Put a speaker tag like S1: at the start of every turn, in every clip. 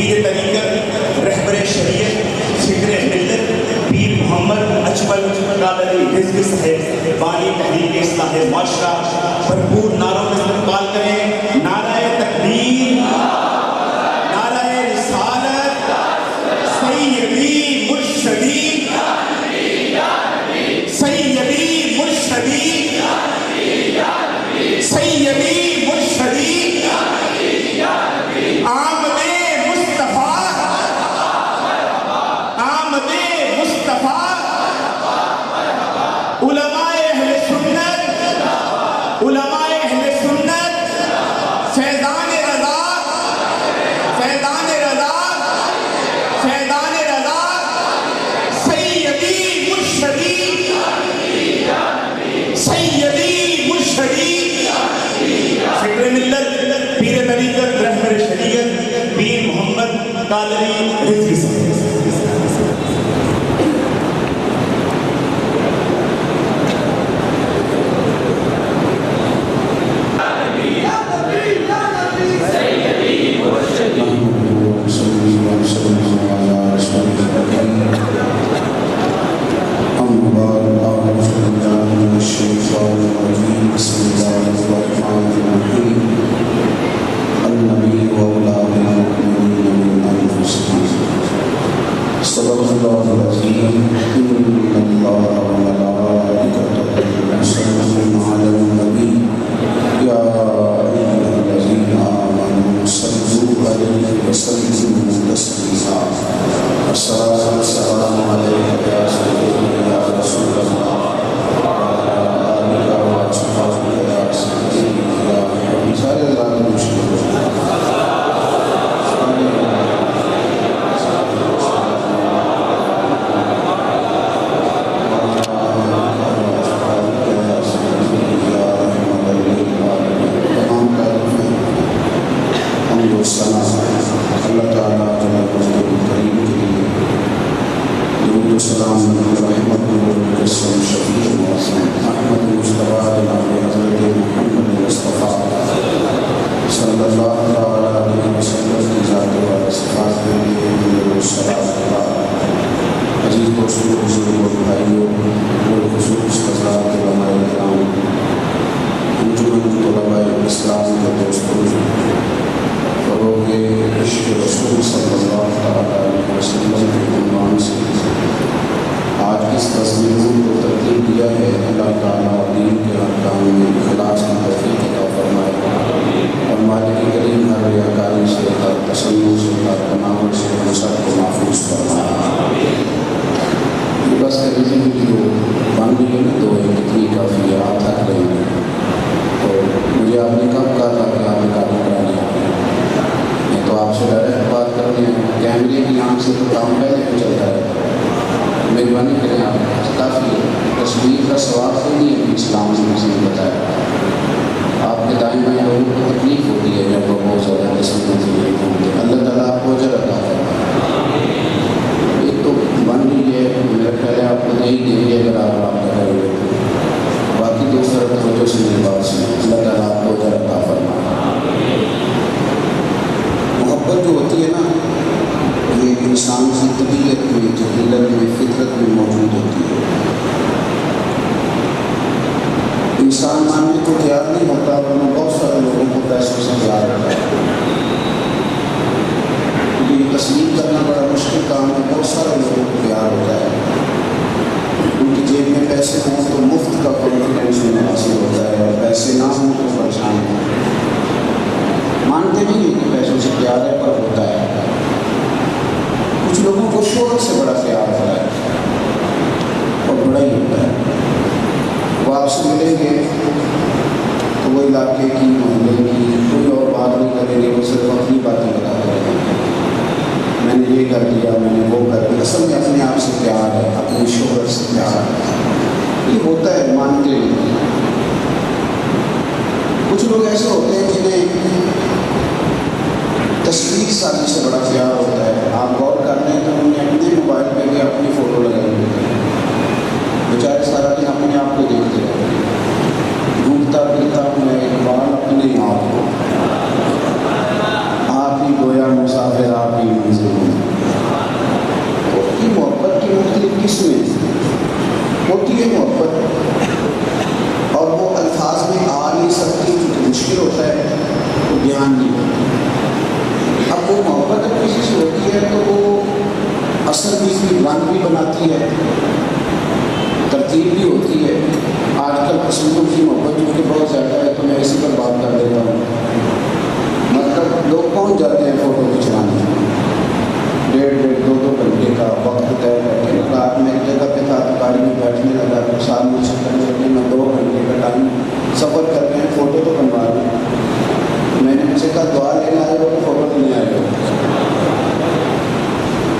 S1: پیر طریقت رہبر شریعت فکر ملت پیر محمد اجمل قادری رضوی صاحب بانی تحریک اصلاح معاشرہ بھرپور نعروں کا استقبال کریں. نعرہ تکبیر، نعرہ رسالت، سیدی مرشدی سیدی مرشدی سیدی مرشدی آمد مصطفیٰ آمد مصطفیٰ. علماء اہل سنت، علماء اہل سنت، فیضان رضا، فیضان رضا، فیضان رضا، سیدی مرشدی سیدی مرشدی فکر ملت پیر طریقت رہبر شریعت پیر محمد قادری رضوی صاحب.
S2: مسافر آپ ہی ہے تو وہ اثر بھی رنگ بھی بناتی ہے، ترتیب بھی ہوتی ہے۔ آج کل پسندوں کی محبت جو کہ بہت زیادہ ہے، تو میں اسی پر بات کر دیتا ہوں۔ مطلب لوگ کون جاتے ہیں فوٹو کھنچوانے، 1.5 گھنٹے کا وقت طے کر کے، رات میں ایک جگہ پہ تھا تو گاڑی میں بیٹھنے لگا تو ساتھ مجھ سے کرنے لگے، میں 2 گھنٹے کا ٹائم سفر کر رہے ہیں، فوٹو تو بنوا رہے ہیں۔ میں نے ان سے کہا دعا لینے آئے ہو کہ فوٹو لینے آئے ہو؟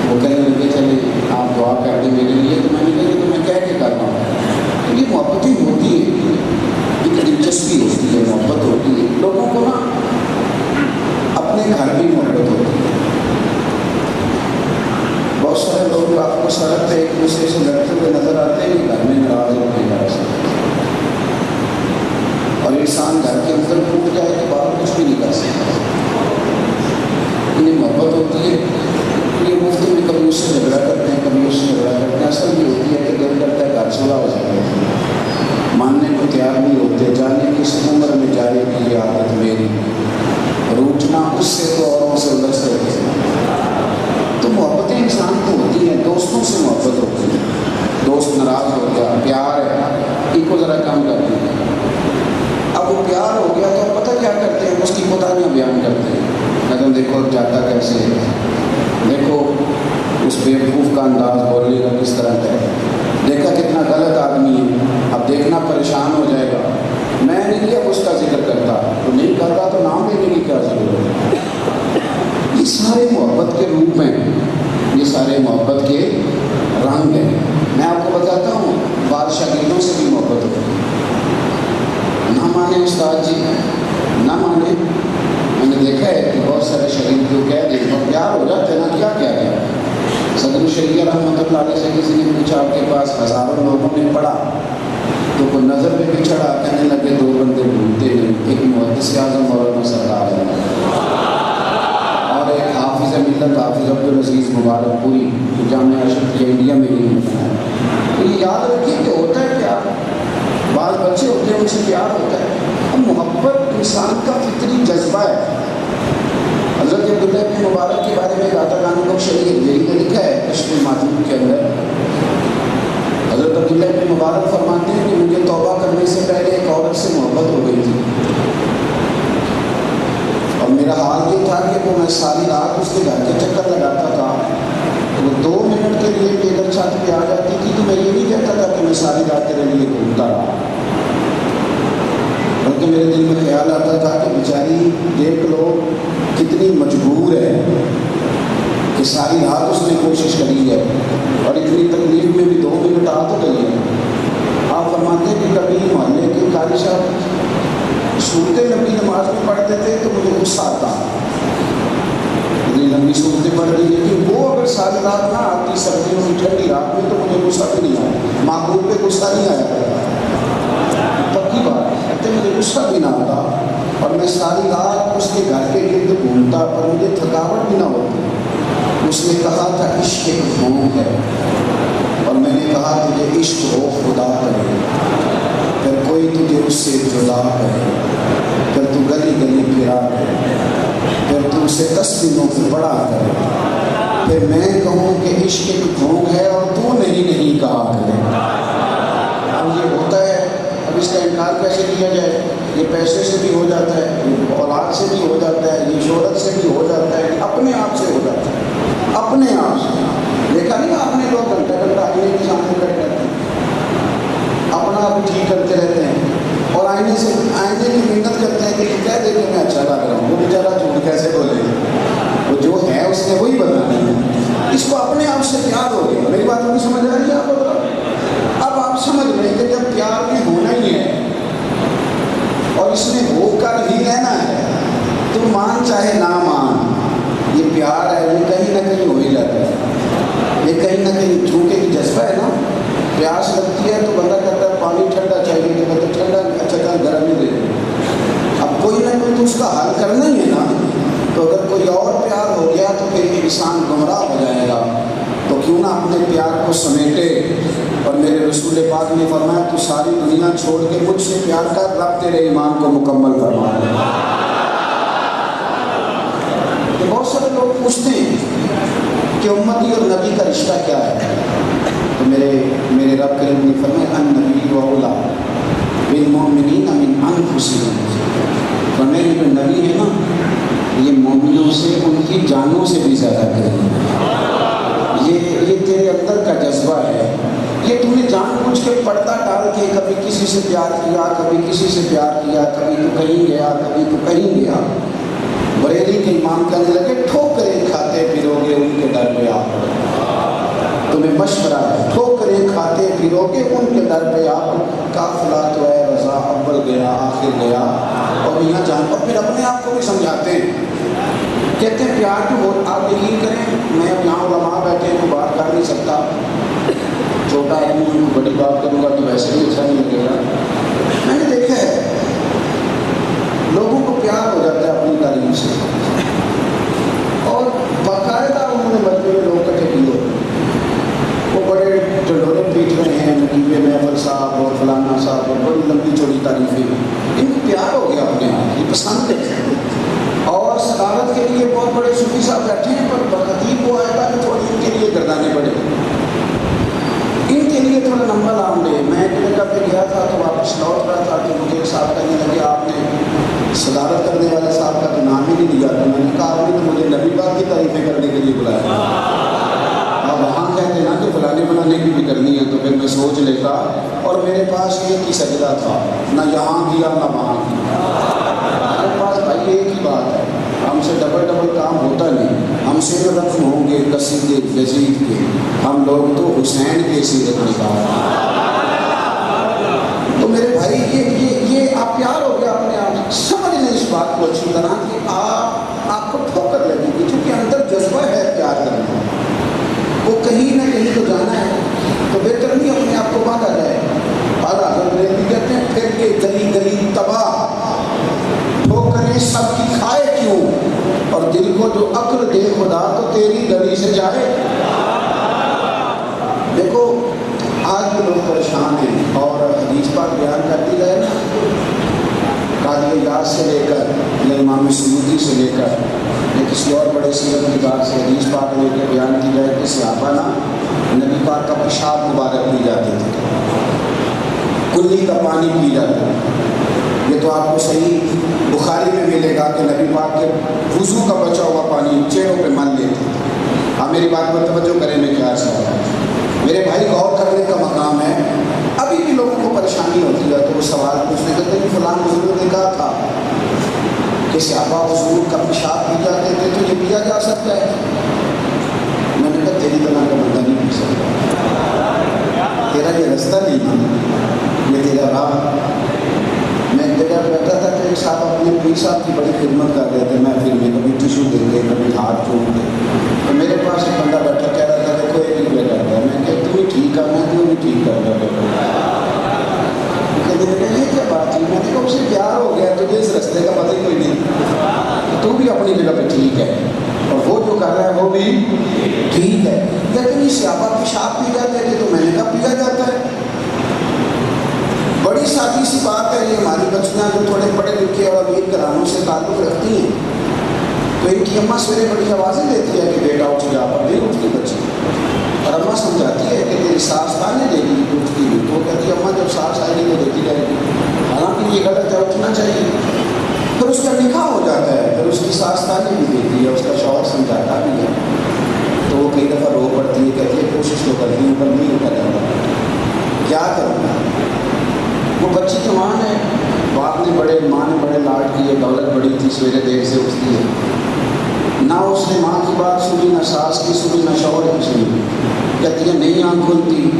S2: وہ کہنے لگے چلے آپ دعا کر دیں میرے لیے، تو میں نے کہا تو میں کہہ کے کر رہا ہوں۔ تو یہ محبتیں ہوتی ہیں، ایک دلچسپی ہوتی ہے، محبت ہوتی ہے، لوگوں کو نا اپنے گھر بھی محبت ہوتی ہے۔ بہت سارے لوگ آپ کو سڑک پہ ایک دوسرے سے لڑتے ہوئے نظر آتے ہیں، گھر میں ناراض ہوتے ہیں گھر سے، اور انسان گھر کے اندر ٹوٹ جائے تو باہر کچھ بھی نہیں کر سکتا۔ انہیں محبت ہوتی ہے، یہ مفت میں کبھی اس سے جھگڑا کرتے ہیں، کبھی اس سے جھگڑا کرتے ہیں، اصل یہ ہوتی ہے کہ دل کرتا ہے گھر صلح ہو جائے، ماننے کو تیار نہیں ہوتے، جانے کس عمر میں جائے گی یہ عادت میری، روٹنا اس سے تو اوروں سے الگ سے ہوتی ہے۔ تو محبتیں انسان کو ہوتی ہیں، دوستوں سے محبت ہوتی ہے، دوست ناراض ہو گیا، پیار ہے، ان کو ذرا کم کر دیں۔ اب وہ پیار ہو گیا تو پتہ کیا کرتے ہیں، اس کی کوتاہیاں بیان کرتے ہیں، لیکن دیکھو جاتا کیسے ہے، دیکھو اس بیوقوف کا انداز بولنے کا کس طرح کا ہے، دیکھا کتنا غلط آدمی ہے، اب دیکھنا پریشان ہو جائے گا۔ میں نہیں کیا اس کا ذکر کرتا، تو نہیں کرتا تو نام لینے کی کیا ضرورت ہے۔ یہ سارے محبت کے روپ ہیں، یہ سارے محبت کے رنگ ہیں۔ میں آپ کو بتاتا ہوں، بعض شاگردوں سے بھی محبت ہوتی ہے، نہ مانے استاد جی، نہ مانے، میں نے دیکھا ہے کہ بہت سارے شاگرد جو کہہ دیں اور پیار ہو جاتے ہیں نا، کیا کیا گیا۔ صدر شریعہ رحمۃ اللہ علیہ سے کسی نے پوچھا آپ کے پاس ہزاروں لوگوں نے پڑھا تو کوئی نظر پہ بھی چڑھا، کہنے لگے 2 بندے ڈھونڈتے ہیں، ایک محدث اعظم مولانا سرکار ہے اور ایک حافظ ملت حافظ عبدالعزیز مبارک پوری جامعہ اشرفیہ انڈیا میں ہی ہے۔ تو یہ یاد رکھیے کہ ہوتا ہے پیار، بعض بچے ہوتے ہیں ان سے پیار ہوتا ہے۔ اب محبت انسان کا فطری جذبہ ہے۔ حضرت عبداللہ بن مبارک کے بارے میں داتا گانو بخش یہی نے لکھا ہے کشف المعدوم کے اندر۔ حضرت عبداللہ بن مبارک فرماتے ہیں کہ مجھے توبہ کرنے سے پہلے ایک عورت سے محبت ہو گئی تھی، اور میرا حال یہ تھا کہ وہ میں ساری رات اس کے گھر کے چکر لگاتا تھا، وہ 2 منٹ کے لیے بھی اگر چھت پہ آ جاتی تھی تو میں یہ نہیں کہتا تھا کہ میں ساری رات تیرے لیے گھومتا رہا، بلکہ میرے دل میں خیال آتا تھا کہ بیچاری دیکھ لو کتنی مجبور ہے کہ ساری رات اس نے کوشش کری ہے، اور اتنی تکلیف میں بھی 2 منٹ آ تو گئی ہے۔ آپ فرماتے ہیں کہ کبھی محلے کے قاری صاحب سورتیں لمبی نماز میں پڑھتے تھے تو مجھے غصہ آتا، اتنی لمبی صورتیں پڑھ رہی ہے کہ وہ اگر ساری رات نہ آتی سردیوں کی ٹھنڈی رات میں تو مجھے غصہ بھی نہیں آیا، معقول پہ غصہ نہیں آیا، پکی بات ہے، مجھے غصہ بھی نہ آتا، اور میں ساری رات اس کے گھر کے گرد گھومتا پر مجھے تھکاوٹ بھی نہ ہوتی۔ اس نے کہا تھا عشق ایک بھونک ہے، اور میں نے کہا تجھے عشق ہو خدا کرے، پھر کوئی تجھے اس سے جدا کرے، پھر تو گلی گلی پھرا کرے، پھر تو اسے 10 دنوں سے بڑا کرے، پھر میں کہوں کہ عشق ایک بھونک ہے اور تو نہیں کہا کرے۔ اب یہ ہوتا ہے، اب اس کا انکار کیسے کیا جائے؟ یہ پیسے سے بھی ہو جاتا ہے، یہ اولاد سے بھی ہو جاتا ہے، یہ شہرت سے بھی ہو جاتا ہے، اپنے آپ سے ہو جاتا ہے، اپنے آپ سے۔ دیکھا نہیں آپ نے لوگ گھنٹہ آئینے کے سامنے کھڑے رہتے ہیں، اپنا آپ ٹھیک کرتے رہتے ہیں، اور آئینے کی محنت کرتے ہیں کہ کیا دے کہ میں اچھا لگ رہا ہوں، وہ بیچارہ جھوٹ کیسے بولے گا، وہ جو ہے اس نے وہی بنانا ہے۔ اس کو اپنے آپ سے پیار ہو گیا۔ میری بات نہیں سمجھ آ رہی ہے آپ کو؟ اب آپ سمجھ لیں کہ جب پیار میں ہونا ہی ہے اور اس میں ہو کر ہی رہنا ہے تو مان چاہے نہ مان، یہ پیار ہے یہ کہیں نہ کہیں ہو ہی جاتا ہے، یہ کہیں نہ کہیں چونکہ یہ جذبہ ہے نا، پیاس لگتی ہے تو بندہ کہتا ہے پانی ٹھنڈا چاہیے، کہ مطلب ٹھنڈا اچھا گرم نہیں دے، اب کوئی نہ کوئی تو اس کا حل کرنا ہی ہے نا۔ تو اگر کوئی اور پیار ہو گیا تو پھر انسان گمراہ ہو جائے گا، تو کیوں نہ اپنے پیار کو سمیٹے، اور میرے رسول پاک نے فرمایا تو ساری دنیا چھوڑ کے مجھ سے پیار کر، رب تیرے ایمان کو مکمل فرما دے۔ تو بہت سارے لوگ پوچھتے ہیں کہ امتی اور نبی کا رشتہ کیا ہے؟ تو میرے رب کریم نے فرمایا النبی اولا بالمؤمنین من انفسہم، فرمایا یہ جو نبی ہے نا یہ مومنوں سے ان کی جانوں سے بھی زیادہ قریب ہے۔ یہ تیرے اندر کا جذبہ ہے، یہ تم نے جان بوجھ کے پردہ ڈال کے کبھی کسی سے پیار کیا، کبھی کسی سے پیار کیا، کبھی تو کہیں گیا، کبھی تو کہیں گیا۔ بریلی کے امام کہنے لگے ٹھوکریں کھاتے پھرو گے ان کے در پہ آپ، تمہیں مشورہ ہے ٹھوکریں کھاتے پھرو گے ان کے در پہ آپ، قافلہ تو اے رضا اول گیا آخر گیا۔ اور یہاں جان اور پھر اپنے آپ کو بھی سمجھاتے ہیں، کہتے ہیں پیار کی بہت، آپ یقین کریں میں اب یہاں علماء بیٹھے ہیں تو بات کر نہیں سکتا، چھوٹا آدمی ہوں بڑی بات کروں گا تو ویسے بھی اچھا نہیں لگے گا۔ میں نے دیکھا ہے لوگوں کو پیار ہو جاتا ہے اپنی تعلیم سے، اور باقاعدہ انہوں نے مجموعے میں لوگ اکٹھے کیے، وہ بڑے ڈنڈورے پیٹ رہے ہیں نقیب محفل صاحب اور فلانا صاحب اور بڑی لمبی چوڑی تعریفیں، ان کو پیار ہو گیا اپنے آپ، یہ پسند ہے۔ اور صدارت کے لیے بہت بڑے صوفی صاحب بیٹھے ہیں، پر بخطیب وہ آئے گا کہ تھوڑی ان کے لیے گردانے پڑے، ان کے لیے تھوڑا نمبر لام لے۔ میں ایک جگہ پہ گیا تھا تو واپس لوٹ رہا تھا کہ مجھے ایک صاحب کہنے لگے آپ نے صدارت کرنے والے صاحب کا تو نام ہی نہیں لیا، تو میں نے کہا آپ نے تو مجھے نبی پاک کی تعریفیں کرنے کے لیے بلایا، اب وہاں کہتے نا کہ فلانے کی بھی کرنی ہے، تو پھر میں سوچ لیتا، اور میرے پاس ایک ہی سجدہ تھا، نہ یہاں کیا نہ وہاں کیا، ہمارے پاس بھائی ایک ہی بات ہے، ہم سے ڈبل کام ہوتا نہیں، ہم سے رقم ہوں گے قصید یزید کے، ہم لوگ تو حسین کے سیرت نکال۔ تو میرے بھائی یہ آپ پیار ہو گیا اپنے آپ، سمجھ لیں اس بات کو اچھی طرح کہ آپ کو ٹھوکر لگے گی، کیونکہ اندر جذبہ ہے پیار کرنا، وہ کہیں نہ کہیں تو جانا ہے، تو بہتر نہیں اپنے آپ کو باندھا جائے۔ اعلیٰ حضرت بھی کہتے ہیں پھر کے گلی گلی تباہ، ٹھوکریں سب کی کھائے کیوں، اور دل کو جو عقل دے خدا تو تیری گلی سے جائے۔ دیکھو آج بھی لوگ پریشان ہیں، اور حدیث پاک بیان کرتی رہے نا، قاضی یاس سے لے کر یا امام سیوطی سے لے کر یا کسی اور بڑے سیرت نگار سے حدیث پاک لے کے بیان کی جائے کہ صحابہ نا نبی پاک کا پیشاب مبارک پی جاتے تھے، کلی کا پانی پی جاتے تھے۔ یہ تو آپ کو صحیح بخاری میں ملے گا کہ نبی پاک کے وضو کا بچا ہوا پانی چہروں پہ مل لیتے تھے۔ آپ میری بات پر توجہ کریں، میں کیا عرض کر رہا ہوں میرے بھائی، غور کرنے کا مقام ہے۔ ابھی بھی لوگوں کو پریشانی ہوتی ہے تو وہ سوال پوچھنے کرتے ہیں فلاں بزرگ نے کہا تھا کہ صحابہ حضور کا پیشاب پی جاتے تھے تو یہ پیا جا سکتا ہے؟ میں نے کہا تیری طرح کا بندہ نہیں پی سکتا، تیرا یہ رستہ نہیں، یہ تیرا راہ۔ میں ایک جگہ بیٹھا تھا کہ ایک صاحب اپنے پیر صاحب کی بڑی خدمت کر رہے تھے، محفل میں کبھی ٹیشو دیں گے کبھی ہاتھ چوم دیں، تو میرے پاس ایک بندہ بیٹھا کہہ رہا تھا کہ کوئی ایک ہی کرتا ہے، میں کہ تو ٹھیک ہے، میں تو بھی ٹھیک کر رہا یہ کیا بات ہے؟ میں نے کہا اسے پیار ہو گیا، تجھے اس رستے کا پتہ ہی کوئی نہیں، تو بھی اپنی جگہ پہ ٹھیک ہے، اور وہ جو کر رہا ہے وہ بھی ٹھیک ہے۔ لیکن یہ صحابہ پیشاب پی جاتے تھے تو میں نے کہا پیا جاتا ہے، بڑی سادی سی بات ہے۔ یہ ہماری بچیاں جو تھوڑے پڑھے لکھے اور امیر گھرانوں سے تعلق رکھتی ہیں تو ان کی اماں سویرے بڑی آوازیں دیتی ہے کہ بیٹا اٹھ جا، پر نہیں اٹھتی بچی، اور اماں سمجھاتی ہے کہ تیری ساس تانے دے گی اٹھتی ہوئی، تو وہ کہتی ہے اماں جب ساس آئے گی تو دیتی جائے گی، حالانکہ یہ غلط ہے، اٹھنا چاہیے۔ پھر اس کا نکاح ہو جاتا ہے، پھر اس کی ساس تانے بھی دیتی ہے، اس کا شوہر سمجھاتا بھی ہے، تو وہ کئی دفعہ رو پڑتی ہے، کہتی ہے کوشش تو کرتی ہوں پر نہیں ہوتا جاتا، کیا کروں گا۔ وہ بچی جوان ہے، باپ نے بڑے ماں نے بڑے لاڈ کیے، دولت بڑی تھی، سویرے دیر سے اٹھتی ہے، نہ اس نے ماں کی بات سنی، نہ ساس کی سنی، نہ شوہر کی سنی، کہتی ہے نہیں آنکھ کھلتی،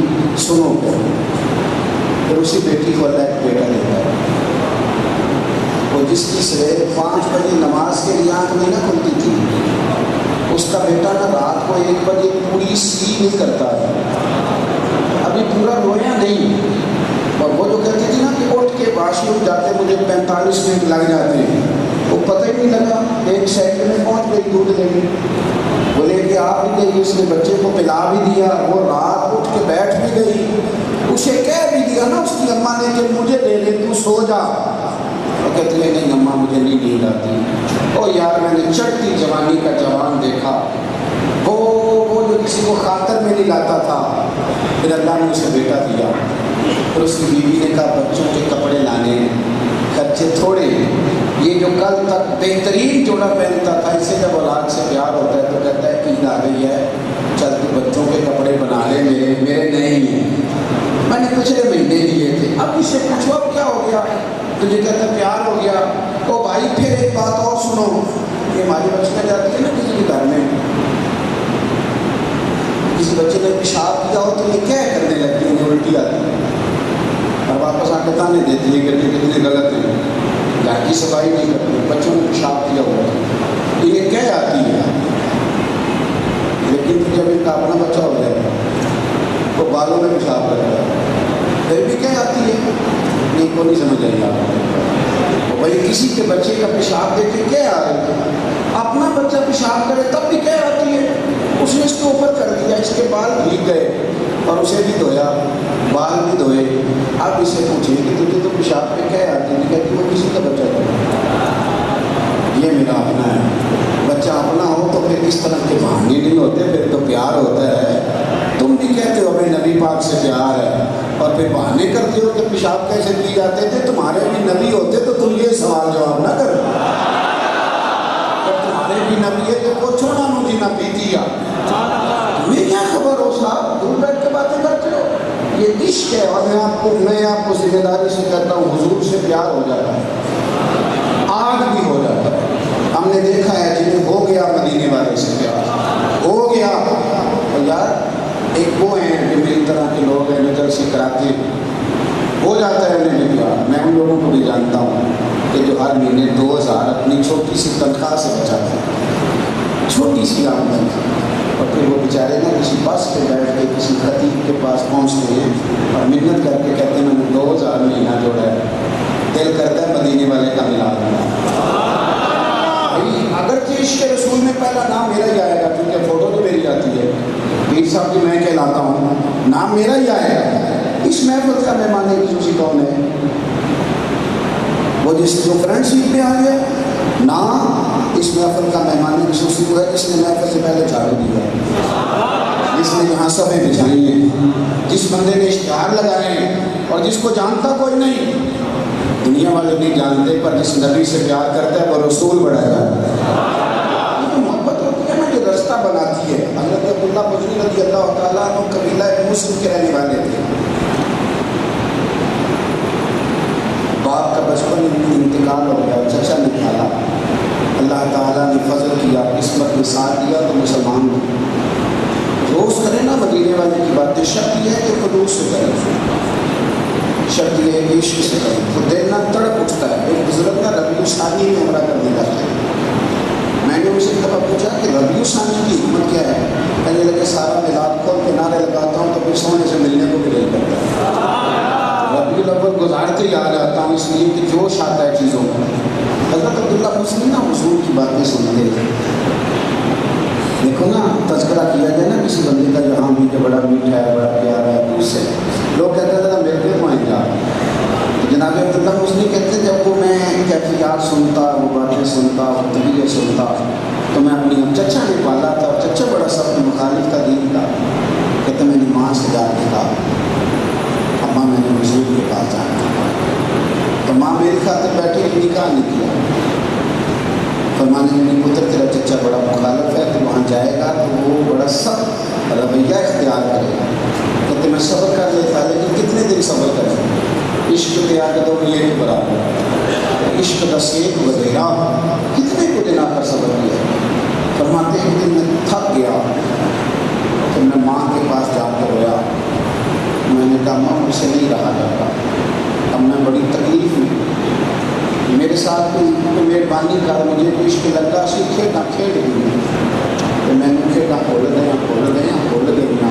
S2: سنو پھر اسی بیٹی کو اللہ ایک بیٹا دیتا ہے، وہ جس کی سویرے 5 بجے نماز کے لیے آنکھ نہیں نہ کھلتی تھی، اس کا بیٹا نہ رات کو 1 بجے پوری سی نہیں کرتا ہے، ابھی پورا رویا نہیں، اور وہ جو کہتی تھی نا کہ اٹھ کے واش روم جاتے مجھے 45 منٹ لگ جاتے ہیں، وہ پتہ ہی نہیں لگا، 1 سیکنڈ میں پہنچ گئی دودھ لے کے، وہ لے کے آ بھی گئی، اس نے بچے کو پلا بھی دیا، وہ رات اٹھ کے بیٹھ بھی گئی، اسے کہہ بھی دیا نا اس کی اماں نے کہ مجھے لے لے تو سو جا، وہ کہتی ہے نہیں اماں مجھے نہیں نیند آتی۔ او یار میں نے چڑھتی جوانی کا جوان دیکھا، وہ اللہ نے اسے بیٹا دیا. اور اس کی بیوی نے کہا بچوں کے کپڑے لانے خرچے تھوڑے ہیں. یہ جو کل تک بہترین جوڑا پہنتا تھا اسے جب اولاد سے پیار ہوتا ہے تو کہتا ہے عید آ گئی ہے چل تو بچوں کے کپڑے بنا لے, میرے نہیں ہیں, میں نے پچھلے مہینے لیے تھے. اب اس سے پوچھو اب کیا ہو گیا, تجھے کہتا ہے پیار ہو گیا. او بھائی پھر ایک بات اور سنو, یہ ہماری بچیاں جاتی ہے نا کسی کے گھر میں, کسی بچے نے پیشاب کیا ہو تو یہ کیا کرنے لگتی ہے, الٹی آتی ہے اور واپس آ کے تانے دیتی ہے کہ کتنے غلط ہیں, گھر کی صفائی نہیں کرتی, بچوں نے پیشاب کیا ہوا انہیں کیا آتی ہے. لیکن جب ان کا اپنا بچہ ہو جائے گا تو بالوں میں پیشاب کرتا ہے, پھر بھی کیا آتی ہے, ان کو نہیں سمجھ آئی آپ. بھائی کسی کے بچے کا پیشاب دیکھ کے کیا آ رہی ہے, اپنا بچہ پیشاب کرے تب بھی کیا آتی ہے. اس نے اس کے اوپر کر دیا, اس کے بال بھیگ گئے اور اسے بھی دھویا, بال بھی دھوئے. اب اسے پوچھیں کہ تجھے تو پیشاب پہ کیا آتی ہے, کہتی وہ کسی کا بچہ تھا, یہ میرا اپنا ہے. بچہ اپنا ہو تو پھر اس طرح کے بہانے نہیں ہوتے, پھر تو پیار ہوتا ہے. تم بھی کہتے ہو ہمیں نبی پاک سے پیار ہے اور پھر بہانے کرتے ہو کہ پیشاب کیسے پی جاتے تھے. تمہارے بھی نبی ہوتے تو تم یہ سوال جواب نہ کرو. تمہارے بھی نبی ہے تو پوچھو نا مجھے نہ پیتی یا تمہیں کیا خبر ہو صاحب, دور بیٹھ کے باتیں کرتے ہو. یہ عشق ہے. اور میں آپ کو ذمہ داری سے کہتا ہوں حضور سے پیار ہو جاتا ہے, آگ بھی ہو جاتا ہے. ہم نے دیکھا ہے جنہیں ہو گیا مدینے والے سے پیار ہو گیا. اور یار ایک وہ ہیں جو میری طرح کے لوگ ہیں نظر سے کراتے ہو جاتا ہے انہیں بھی پیار. میں ان لوگوں کو بھی جانتا ہوں کہ جو ہر مہینے 2000 اپنی چھوٹی سی تنخواہ سے بچاتے ہیں, چھوٹی سی آمدن, اور پھر وہ بیچارے نا کسی بس پہ بیٹھ کے کسی خطیب کے پاس پہنچتے ہیں اور محنت کر کے کہتے ہیں میں نے 2000 مہینہ جوڑا ہے, دل کرتا ہے مدینے والے کا ملا دوں. اگرچہ عشق رسول میں پہلا نام میرا ہی آئے گا کیونکہ فوٹو تو میری آتی ہے, پیر صاحب کی میں کہلاتا ہوں, نام میرا ہی آئے گا. اس محفل کا مہمان خصوصی کون ہے, وہ جس جو فرنٹ سیٹ پہ آ گیا. نام اس محفل کا مہمان خصوصی وہ ہے جس نے محفل سے پہلے جھاڑو دیا, جس نے یہاں صفیں بچھائی ہیں, جس بندے نے اشتہار لگائے ہیں اور جس کو جانتا کوئی نہیں, دنیا والے نہیں جانتے, پر جس نبی سے پیار کرتا ہے وہ رسول بڑھائے گا. یہ محبت ہوتی ہے نا جو رستہ بناتی ہے. حضرت عبداللہ بجلی رضی اللہ تعالیٰ عنہ قبیلہ مسلم کے رہنے والے تھے. باپ کا بچپن انتقال ہو گیا, چچا نکالا, اللہ تعالیٰ نے فضل کیا, قسمت میں ساتھ دیا تو مسلمان ہو. روز کرے نا مدینے والے کی باتیں, شرط یہ ہے کہ خلوص سے کریں, شرط یہ ہے کہ عشق سے کریں. تو دل نہ تڑپ اٹھتا ہے. ایک بزرگ کا ربیع ثانی میں عمرہ کرنے جاتے ہیں. میں نے ان سے ایک دفعہ پوچھا کہ ربیع ثانی کی حکمت کیا ہے, کہنے لگے سارا میلاد کھول کے نعرے لگاتا ہوں تو پھر سونے سے ملنے کو بھی دل کرتا ہے. ربیع الاول گزارتے ہی آ جاتا ہوں اس لیے کہ جوش آتا ہے چیزوں کا. حضرت عبداللہ مسلم نا حضور کی باتیں سنتے ہیں. دیکھو نا تذکرہ کیا جائے نا کسی بندے کا یہاں بھی کہ بڑا میٹھا ہے, بڑا پیارا ہے, تو اس سے لوگ کہتے ہیں میرے پہ پوائنٹ جا. جناب عبداللہ مسلم کہتے جب وہ میں کیفیات سنتا, وہ باتیں سنتا, وہ طریقے سنتا, تو میں اپنی چچا نے پالا تھا, اور چچا بڑا سخت مخالف کا دین تھا. کہتے میں نے ماں سے جا کے کہا اماں میں نے حضور کے پاس جانا, تو ماں میری خاطر بیٹھی نکاح نہیں کیا. فرمانے میں پتر تیرا چچا بڑا مخالف ہے, تو وہاں جائے گا تو وہ بڑا سخت رویہ اختیار کرے گا. کہتے میں صبر کر لیتا, لیکن کتنے دن صبر کریں, عشق کے آگے تو یہ برابر, عشق کا سیک وغیرہ کتنے کو دن آ کر صبر کیا. فرماتے ہیں کہ میں تھک گیا تو میں ماں کے پاس جا کر رویا. میں نے کہا ماں مجھ سے نہیں رہا جاتا, اب میں بڑی تکلیف میں, میرے ساتھ کوئی مہربانی کر, مجھے کوئی عشق لگا سی کھیلنا کھیل گئی. تو میں نے کھیلنا کھول گیا.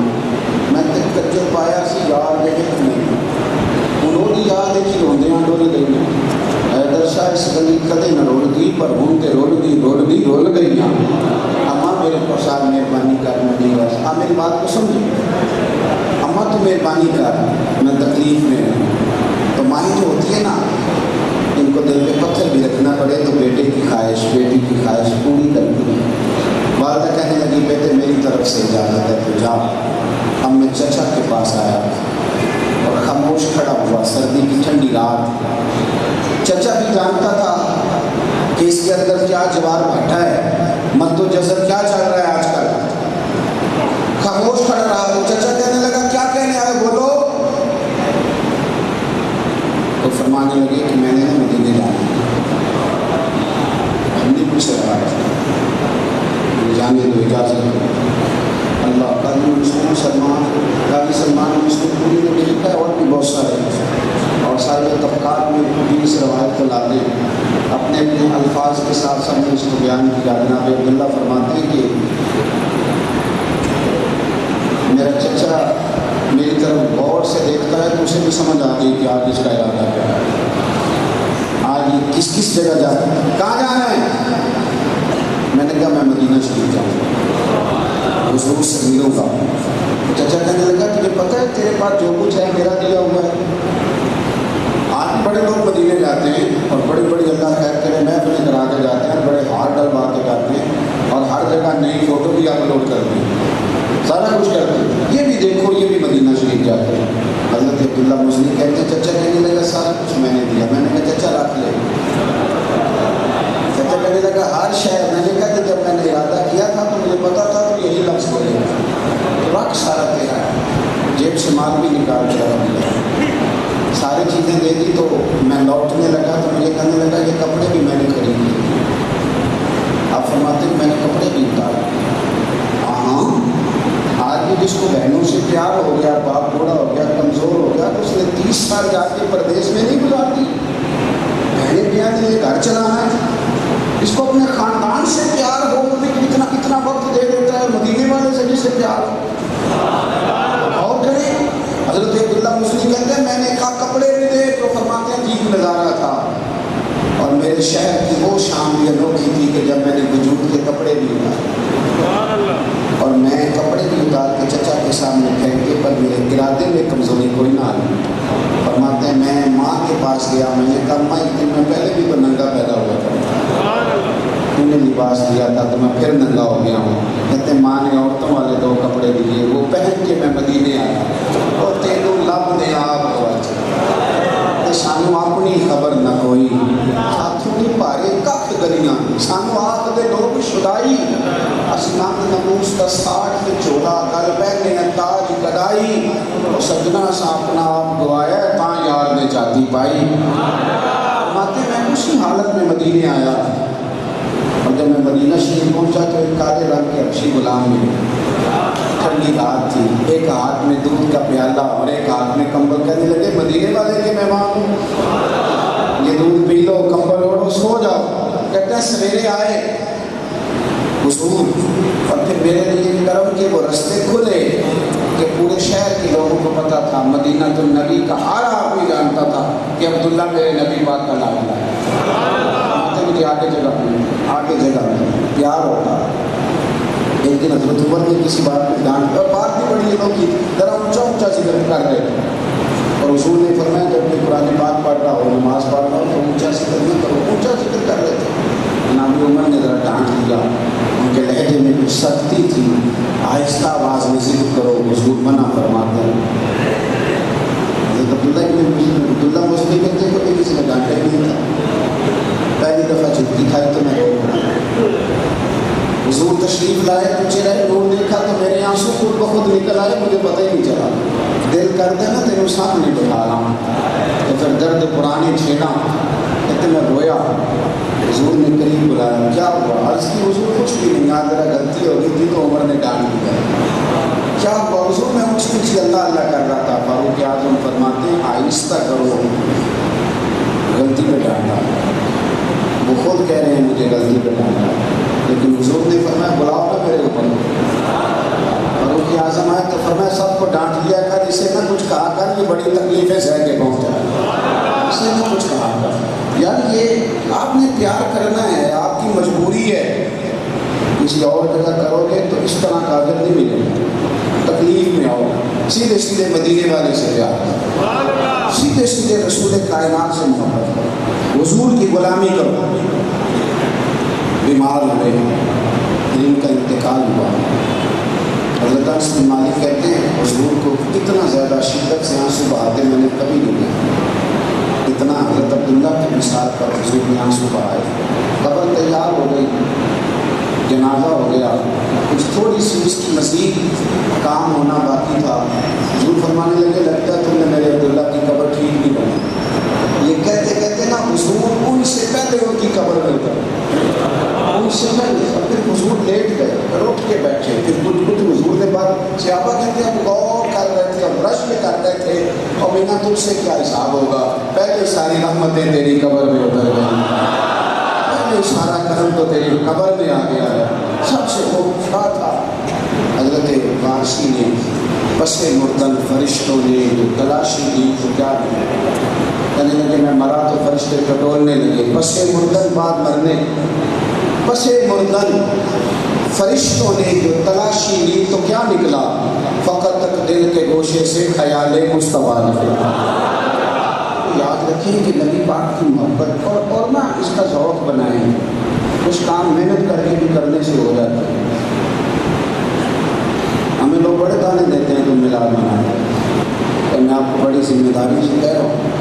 S2: میں تک کچر پایا سی یار دیکھے نہیں, انہوں نے یاد ہے کہ روندیاں ڈول گئی. حیدر شاہ اس گلی کدے نہ رول گئی, پر ہوں تے رول گئی. اماں میرے پرساد مہربانی کر, میں نہیں بس آپ میری بات کو سمجھیں. اماں تو مہربانی کر, میں تکلیف میں ہوں. تو مائی جو ہوتی ہے نا, ان کو دل پہ پتھر بھی رکھنا پڑے تو بیٹے کی خواہش, بیٹی کی خواہش پوری کرتی ہے. والدہ کہنے لگی بیٹے میری طرف سے اجازت ہے تو جا۔ اب میں چچا کے پاس آیا اور خاموش کھڑا ہوا، سردی کی ٹھنڈی رات۔ چچا بھی جانتا تھا کہ اس کے اندر کیا جوار بھٹا ہے، مد و جزر کیا چل رہا ہے آج کل۔ خاموش کھڑا رہا تو چچا کہنے لگا کیا کہنے آئے بولو؟ تو فرمانے لگے کہ میں نے مدینے جانا ہے۔ ہم نے پوچھا جانے دو، اجازت دو۔ اللہ قاضی سلمان مستقبلی نے لکھا ہے، اور بھی بہت سارے اور سارے طبقات میں بھی اس روایت کو لاتے ہیں، اپنے اپنے الفاظ کے ساتھ ساتھ نے اس کو بیان کیا۔ جناب عبداللہ فرماتے ہیں کہ میرا چچا میری طرف غور سے دیکھتا ہے تو اسے بھی سمجھ آتی ہے کہ آج اس کا ارادہ کیا ہے، آج یہ کس جگہ جانا ہے، کہاں جانا ہے۔ میں نے کہا میں مدینہ شریف جاؤں گا، حضور سے ملوں گا۔ چچا کہنے لگا تجھے پتہ ہے تیرے پاس جو کچھ ہے میرا دیا ہوا ہے۔ آج بڑے لوگ مدینے جاتے ہیں اور بڑی بڑی اللہ خیر کرے محفلیں کرا کے جاتے ہیں، بڑے ہار ڈلوا کے جاتے ہیں اور ہر جگہ نئی فوٹو بھی اپلوڈ کرتے ہیں، سارا کچھ کرتے ہیں۔ یہ بھی دیکھو یہ بھی مدینہ شریف جاتے ہیں۔ حضرت عبداللہ مزنی کہتے ہیں چچا کہنے لگا سارا کچھ میں نے دیا۔ میں نے کہا چچا رکھ لے۔ چچا کہنے لگا ہر شہر، میں نے کہا کہ جب میں نے ارادہ کیا تھا تو مجھے پتا تھا تو یہی لفظ بولے گا، تو رکھ سارا تیرا ہے۔ جیب سے مال بھی نکال کے رکھ دیا، ساری چیزیں دے دی۔ تو میں لوٹنے لگا تو مجھے کہنے لگا یہ کپڑے بھی میں نے خرید لیے۔ آپ فرماتے ہیں میں نے کپڑے بھی اتارے۔ ہاں آج بھی جس کو بہنوں سے پیار ہو گیا، باپ بوڑھا ہو گیا، کمزور ہو گیا، تو اس نے 30 سال جا کے پردیس میں نہیں گزار دی۔ بہنیں بیاں نے یہ گھر چلانا ہے، اس کو اپنے خاندان سے پیار ہو تو اتنا وقت دے دیتا ہے مدینے والے سے جس سے پیار ہو۔ اور کریں حضرت عبداللہ مزنی کہتے ہیں میں نے کہا کپڑے بھی دے، تو فرماتے ہیں عجیب نظارہ تھا اور میرے شہر کی وہ شام بھی انوکھی تھی کہ جب میں نے وجود کے کپڑے بھی اتارے اور میں کپڑے بھی اتار کے چچا کے سامنے پھینکے، پر میرے ارادے میں کمزوری کوئی نہ آئی۔ فرماتے ہیں میں ماں کے پاس گیا، میں نے کہا ماں ایک دن میں پہلے بھی تو ننگا پیدا ہوا تھا، تم نے لباس دیا تھا تو میں پھر ننگا ہو گیا ہوں۔ کہتے ہیں ماں نے عورتوں والے 2 کپڑے دیے، وہ پہن کے میں مدینے آیا اور تینوں لب نے آپ ہوا سانو اپنی خبر نہ کوئی، ہاتھوں کی پارے کخ گلیاں سانو آخ دے لوگ شدائی، اسنان نموس کا 60 چولا گل پہنے تاج کڑائی، اور سجنا سا اپنا آپ گوایا تاں یار نے چاہتی پائی۔ فرماتے میں اسی حالت میں مدینے آیا اور جب میں مدینہ شریف پہنچا تو ایک کالے رنگ کے حبشی غلام ملے۔ ٹھنڈی رات تھی، ایک ہاتھ میں دودھ کا پیالہ اور ایک ہاتھ میں کمبل۔ کہنے لگے مدینے والے کے مہمان ہوں، یہ دودھ پی لو، کمبل اوڑھو، سو جاؤ۔ کہتے ہیں سویرے آئے حضور اور پھر میرے لیے کرم کہ وہ رستے کھلے کہ پورے شہر کے لوگوں کو پتا تھا، مدینہ تو نبی کا ہر آدمی جانتا تھا کہ عبداللہ میرے نبی پاک کا لاڈلا ہے۔ مجھے آگے جگہ پیار ہوتا۔ ایک دن حضرت عمر نے کسی بات کو ڈانٹ اور بات بھی بڑی انوکھی تھی، ذرا اونچا ذکر کر رہے تھے اور حضور نے فرمایا جب میں قرآن پاک پڑھ رہا ہو، نماز پڑھ رہا ہو تو اونچا ذکر نہ کرو، اونچا ذکر کر رہے تھے۔ جناب عمر نے ذرا ڈانٹ دیا، ان کے لہجے میں کچھ سختی تھی، آہستہ آواز میں ذکر کرو، حضور منع فرماتے ہیں۔ حضرت عبداللہ مزنی کہتے ہیں کہ کسی نے ڈانٹا ہی نہیں تھا، پہلی دفعہ چھٹی کھائی تو میں رو پڑا۔ حضور تشریف لائے تو چہرہ نور دیکھا تو میرے آنسو خود بخود نکل آئے، مجھے پتہ ہی نہیں چلا۔ دل کرتے نا تیرے سامنے بٹھا رہا ہوں، تو پھر درد پرانی چھیڑا، کہتے میں رویا۔ حضور نے قریب بلایا، کیا ہوا؟ عرض کی حضور کچھ بھی نہیں، آج ذرا غلطی ہو گئی تھی تو عمر نے ڈانٹ دیا۔ کیا ہوا حضور؟ میں اونچی اللہ اللہ کر رہا تھا۔ فاروق اعظم فرماتے ہیں آہستہ کرو، غلطی پہ ڈانٹا۔ وہ خود کہہ رہے ہیں مجھے غلطی پہ ڈانٹا، لیکن حضور نے فرمایا بلاؤ نا میرے اوپر۔ فاروق اعظم آئے تو فرمایا سب کو ڈانٹ لیا کر، اسے نہ کچھ کہا کر، یہ بڑی تکلیفیں سہ کے پہنچا، اسے نہ کچھ کہا کر۔ یار یہ آپ نے پیار کرنا ہے، آپ کی مجبوری ہے، کسی اور جگہ کرو گے تو اس طرح کا اجر نہیں ملے گا، تکلیف میں آؤ۔ سیدھے سیدھے مدینے والے سے پیار، سیدھے سیدھے رسول کائنات سے محبت کرو، حضور کی غلامی کرو۔ بیمار ہوئے، ان کا انتقال انتقال ہوا۔ حضرت انس بن مالک کہتے ہیں حضور کو اتنا زیادہ شدت سے آنسو بہاتے میں نے کبھی نہیں دیکھا، اتنا حضرت عبداللہ کی مثال پر حضور نے آنسو بہائے۔ قبر تیار ہو گئی، جنازہ ہو گیا، کچھ تھوڑی سی اس کی مزید کام ہونا باقی تھا۔ حضور فرمانے لگے لگتا ہے تم نے میرے عبداللہ کی قبر ٹھیک نہیں بنی۔ یہ کہتے کہتے نا حضور ان سے پہلے ان کی قبر میں اتر، ان سے پہلے، اور پھر حضور لیٹ گئے، پھر اٹھ کے بیٹھے، پھر کچھ حضور نے بات صحابہ کہتے ہیں ہم غور کر رہے تھے، ہم رش میں کر رہے تھے، اور مینا تجھ سے کیا حساب ہوگا، پہلے ساری رحمتیں تیری قبر میں اتر گئی، پہلے سارا کرم تو تیری قبر میں آ گیا ہے۔ سب سے خوفناک تھا حضرت وارثی نے پس مردن فرشتوں نے جو تلاشی دی تو کیا کہنے لگے میں مرا تو فرشتے ٹٹولنے لگے، پس مردن بعد مرنے، پس مردن فرشتوں نے جو تلاشی لی تو کیا نکلا، فقط تک دل کے گوشے سے خیال مصطفیٰ نکلا۔ یاد رکھیں کہ نبی پاک کی محبت اور نہ اس کا ذوق بنائیں، کچھ کام محنت کر کے بھی کرنے سے ہو جاتا ہے۔ ہمیں لوگ بڑے تانے دیتے ہیں تم میلاد منائیں، اور میں آپ کو بڑی ذمہ داری سے کہہ رہا ہوں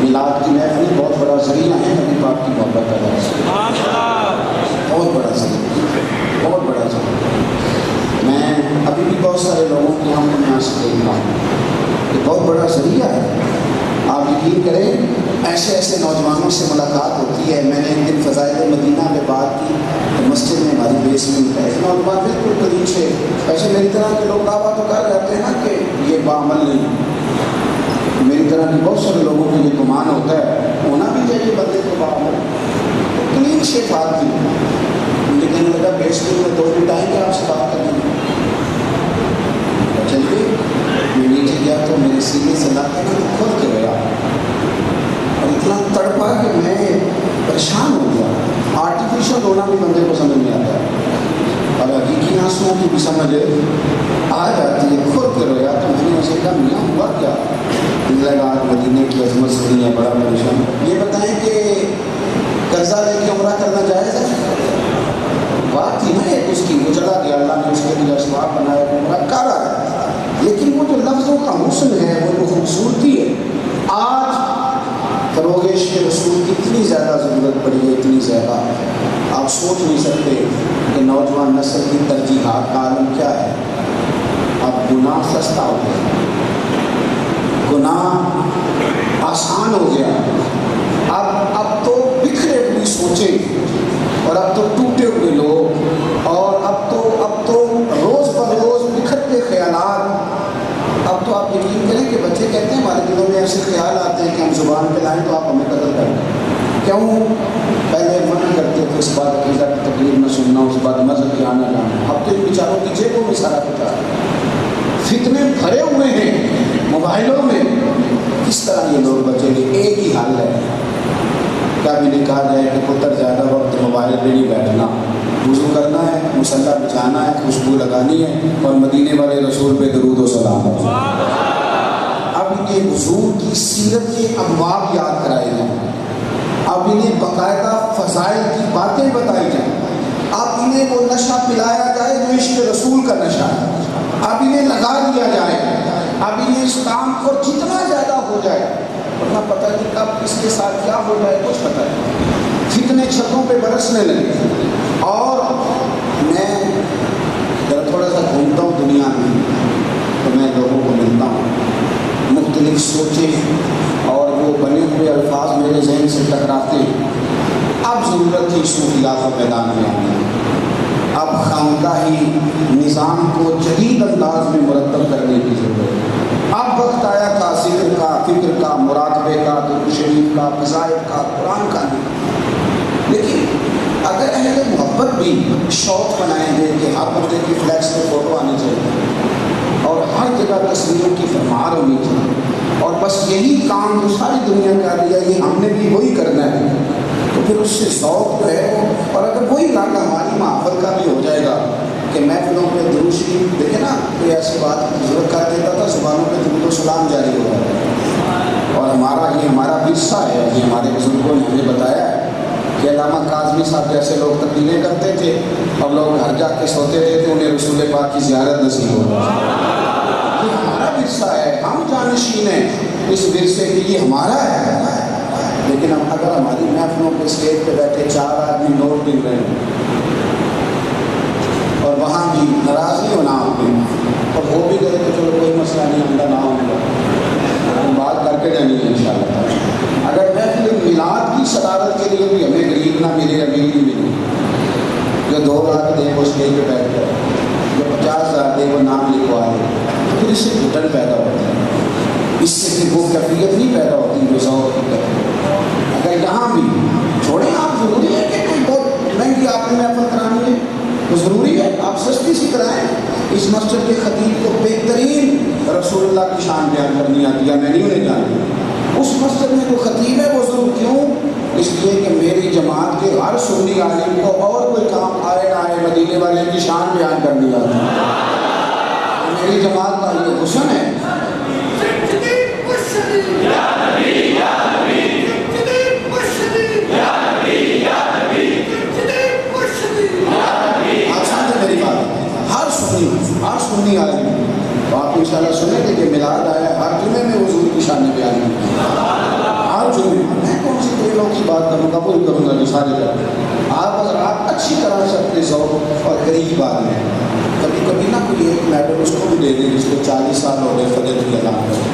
S2: میلاد کی محفل بہت بڑا ذریعہ ہے نبی پاک کی محبت کا، بہت بڑا ذریعہ، بہت بڑا ذریعہ۔ میں ابھی بھی بہت سارے لوگوں کی ہم یہاں سے دیکھ رہا ہوں، یہ بہت بڑا ذریعہ ہے۔ آپ یقین کریں ایسے ایسے نوجوانوں سے ملاقات ہوتی ہے۔ میں نے ایک دن فضائل مدینہ میں بات کی تو مسجد میں ہماری بیسمنٹ ہے، نوجوان بالکل قریب سے، ایسے میری طرح کے لوگ دعویٰ تو کر جاتے ہیں نا کہ یہ بعمل نہیں، میری طرح کے بہت سارے لوگوں کو یہ گمان ہوتا ہے ہونا بھی چاہیے بندے کو بعمل، تو کلین سے بات کی، مجھے کہنے لگا بیسمنٹ میں 2 منٹ آئیں گے آپ سے بات کریں گے، چلیے میں نیچے گیا تو میرے سینے سے لاتے نا کھل کے گیا اور اتنا تڑپا کہ میں پریشان ہو گیا۔ آرٹیفیشل ہونا بھی بندے کو سمجھ نہیں آتا ہے اور حقیقی آنسوؤں کی بھی سمجھ آ جاتی ہے، کھل کے رویا۔ تو میں نے اسے کہا میاں ہوا کیا؟ لگا مدینے کی عظمت سنی ہے، بڑا پریشان۔ یہ بتائیں کہ قرضہ لے کے عمرہ کرنا جائز ہے؟ بات تھی نا ایک اس کی، وہ چلا گیا، اللہ نے اس کے لیے اسباب بنایا، عمرہ کر رہا ہے، لیکن وہ جو لفظوں کا حسن ہے، وہ جو خوبصورتی ہے، آج فروغ عشق رسول کی اتنی زیادہ ضرورت پڑی ہے، اتنی زیادہ آپ سوچ نہیں سکتے کہ نوجوان نسل کی ترجیحات کا عالم کیا ہے۔ اب گناہ سستا ہو گیا، گناہ آسان ہو گیا، اب تو بکھرے ہوئی سوچیں اور اب تو ٹوٹے ہوئے لوگ، اور اب تو روز بروز بکھرتے خیالات۔ اب تو آپ یقین کریں کہ بچے کہتے ہیں ہمارے دلوں میں ایسے خیال آتے ہیں کہ ہم زبان پہ لائیں تو آپ ہمیں قتل کریں، کیوں؟ پہلے منع کرتے تھے اس بات عقیدہ کی تقریر میں سننا، اس بات مذہب کے آنے جانا، اب تو ان بیچاروں کی جیبوں میں سارا پتا ہے، فتنے بھرے ہوئے ہیں موبائلوں میں، کس طرح یہ لوگ بچیں گے؟ ایک ہی حل ہے، کبھی نہیں کہا جائے کہ پتر زیادہ وقت موبائل پہ نہیں بیٹھنا، وضو کرنا ہے، مصلی بچھانا ہے، خوشبو لگانی ہے، اور مدینے والے رسول پہ درود و سلام ہے۔ اب انہیں حضور کی سیرت کے ابواب یاد کرائے جائیں، اب انہیں باقاعدہ فضائل کی باتیں بتائی جائیں، اب انہیں وہ نشہ پلایا جائے جو عشق رسول کا نشہ ہے، اب انہیں لگا دیا جائے، اب انہیں اس کام کو جتنا زیادہ ہو جائے، ورنہ پتہ نہیں کب اس کے ساتھ کیا ہو جائے کچھ پتہ نہیں، فتنے چھتوں پہ برسنے لگے۔ اور میں جب تھوڑا سا گھومتا ہوں دنیا میں تو میں لوگوں کو ملتا ہوں، مختلف سوچیں اور وہ بنے ہوئے الفاظ میرے ذہن سے ٹکراتے ہیں۔ اب ضرورت تھی صوفیات و میدان میں آنے، اب خانقاہی نظام کو جدید انداز میں مرتب کرنے کی ضرورت ہے۔ اب وقت آیا تھا ذکر کا، فکر کا، مراقبے کا، درود شریف کا، فضائل کا، قرآن کا نہیں۔ لیکن اگر اہل محبت بھی شوق بنائیں گے کہ ہر بندے کی فلیکس پہ فوٹو آنی چاہیے اور ہر جگہ تصویروں کی فرمار ہونی چاہیے، اور بس یہی کام جو ساری دنیا کر رہی ہے یہ ہم نے بھی وہی کرنا ہے، تو پھر اس سے ذوق جو ہے وہ، اور اگر وہی علاقہ ہماری محفل کا بھی ہو جائے گا کہ محفلوں پہ درود شریف، دیکھیں نا کوئی ایسی بات کی ضرورت کر دیتا تھا، زبانوں پہ درود و سلام جاری ہو جاتا ہے، اور یہ ہمارا ورثہ ہے، یہ ہمارے بزرگوں نے ہمیں بتایا ہے کہ علامہ کاظمی صاحب جیسے لوگ تقریریں کرتے تھے اور لوگ گھر جا کے سوتے تھے تو انہیں رسول پاک کی زیارت نصیب ہو رہا. یہ ہمارا ورثہ ہے, ہم جانشین ہیں اس ورثے کی, یہ ہمارا ہے. لیکن اب اگر ہماری محفلوں کے اسٹیج پہ بیٹھے 4 آدمی نوٹ گن رہے ہیں اور وہاں بھی ناراض نہیں ہونا آپ نے, اور ہو بھی گئے تو چلو کوئی مسئلہ نہیں, ہمارا نہ ہوگا, ہم بات کر کے جانی ہے انشاءاللہ. اگر محفل میلاد کی صدارت کے لیے بھی ہمیں غریب نہ ملے, امیر نہیں ملے, جو 2 لاکھ دے وہ اسٹیج پہ بیٹھ کر, جو 50,000 دے وہ نام لکھوا دے, پھر اس سے گھٹن پیدا ہوتا ہے, اس سے پھر وہ کیفیت نہیں پیدا ہوتی جو ذوق کی کیفیت. اگر یہاں بھی چھوڑیں آپ, ضروری ہے کہ کوئی بہت مہنگی آپ نے محفل کرانی ہے تو ضروری ہے آپ سستی سی کرائیں. اس مسجد کے خطیب کو بہترین رسول اللہ کی شان بیان کرنی آتی ہے, میں نہیں انہیں جانتی. اس مسجد میں جو خطیب ہے وہ ضرور کیوں, اس لیے کہ میری جماعت کے ہر سنی عالم کو اور کوئی کام آئے نہ آئے مدینے والے کی شان بیان کرنی آتی ہے. میری جماعت کا یہ حسن ہے. ہر سنی عالم تو آپ انشاءاللہ سنیں گے کہ میلاد آیا, ہر جمعے میں حضور کی شان بیان کی, ہر جمعے. میں کون سی کوئی لوگ کی بات کروں, قبول کروں گا جو سارے کرتے ہیں. آپ اگر آپ اچھی طرح سے اپنے ذوق اور غریب آدمی ہیں, کبھی کبھی نہ کوئی ایک میڈل اس کو بھی دے دیں جس کو 40 سال ہو گئے فضل کی اعلان کریں,